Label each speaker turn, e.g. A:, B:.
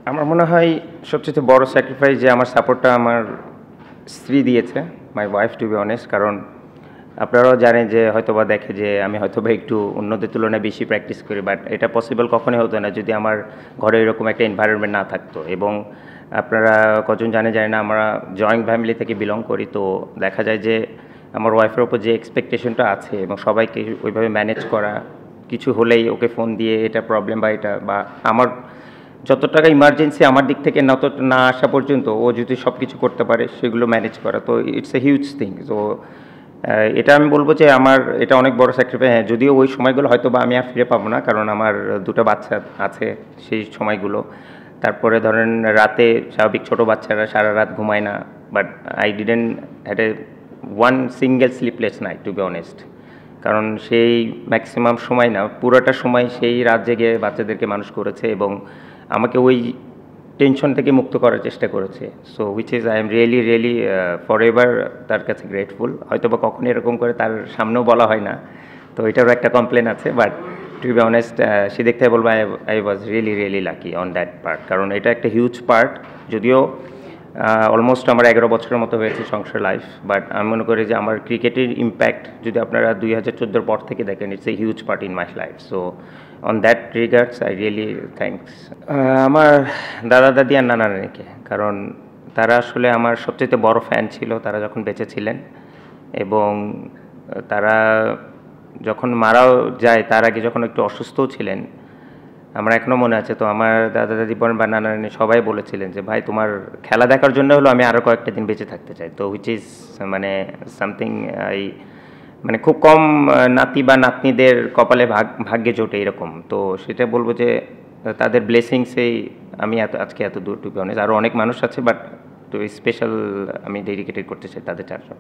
A: আমার মনে হয় সবচেয়ে বড় স্যাক্রিফাইস যে আমার সাপোর্টটা আমার স্ত্রী দিয়েছে, my wife to be honest. কারণ আপনারাও জানেন যে হয়তোবা দেখে যে আমি হয়তোবা একটু অন্যদের তুলনায় বেশি প্র্যাকটিস করি, বাট এটা পসিবল কখনোই হতো না যদি আমার ঘরে এরকম একটা এনভায়রনমেন্ট না থাকতো। এবং আপনারা কজন জানে না, আমরা জয়েন্ট ফ্যামিলি থেকে বিলং করি, তো দেখা যায় যে আমার ওয়াইফের ওপর যে এক্সপেকটেশনটা আছে এবং সবাইকে ওইভাবে ম্যানেজ করা, কিছু হলেই ওকে ফোন দিয়ে এটা প্রবলেম বা এটা বা আমার যত টাকা ইমার্জেন্সি আমার দিক থেকে না আসা পর্যন্ত ও যদি সব কিছু করতে পারে সেগুলো ম্যানেজ করা, তো ইটস এ হিউজ থিং। তো এটা আমি বলবো যে আমার এটা অনেক বড় স্যাক্রিফাইস। হ্যাঁ, যদিও ওই সময়গুলো হয়তো বা আমি আর ফিরে পাবো না, কারণ আমার দুটো বাচ্চা আছে সেই সময়গুলো। তারপরে ধরেন রাতে স্বাভাবিক ছোটো বাচ্চারা সারা রাত ঘুমায় না, but I didn't had a one single sleepless night to be honest. কারণ সেই ম্যাক্সিমাম সময় না, পুরোটা সময় সেই রাত জেগে বাচ্চাদেরকে মানুষ করেছে এবং আমাকে ওই টেনশন থেকে মুক্ত করার চেষ্টা করেছে। So which is I am really for ever তার কাছে গ্রেটফুল। হয়তো বা কখনো এরকম করে তার সামনেও বলা হয় না, তো এটারও একটা কমপ্লেন আছে। বাট টু বি অনেস্ট, সে দেখতে বলবো I was really lucky on that part. কারণ এটা একটা হিউজ পার্ট, যদিও অলমোস্ট আমার 11 বছরের মতো হয়েছে সংসার লাইফ, বাট আমি মনে করি যে আমার ক্রিকেটের ইম্প্যাক্ট যদি আপনারা 2014 পর থেকে দেখেন, it's a huge part in my life. So on that regards I really thanks আমার দাদা দাদি আর নানা নানিকে। কারণ তারা আসলে আমার সবচেয়ে বড় ফ্যান ছিল তারা যখন বেঁচে ছিলেন, এবং তারা যখন মারাও যায় তার আগে যখন একটু অসুস্থও ছিলেন, আমার এখনও মনে আছে। তো আমার দাদা দাদি বোন বা নানা নানি সবাই বলেছিলেন যে ভাই তোমার খেলা দেখার জন্য হলো আমি আরও কয়েকটা দিন বেঁচে থাকতে চাই। তো হুইচ ইজ মানে সামথিং আই মানে খুব কম নাতি বা নাতনিদের কপালে ভাগ্যে জোটে এরকম। তো সেটা বলবো যে তাদের ব্লেসিংসেই আমি আজকে এত দূর টু বি অনেস্ট। আরও অনেক মানুষ আছে, বাট তো স্পেশাল আমি ডেডিকেটেড করতে চাই তাদের চারজন।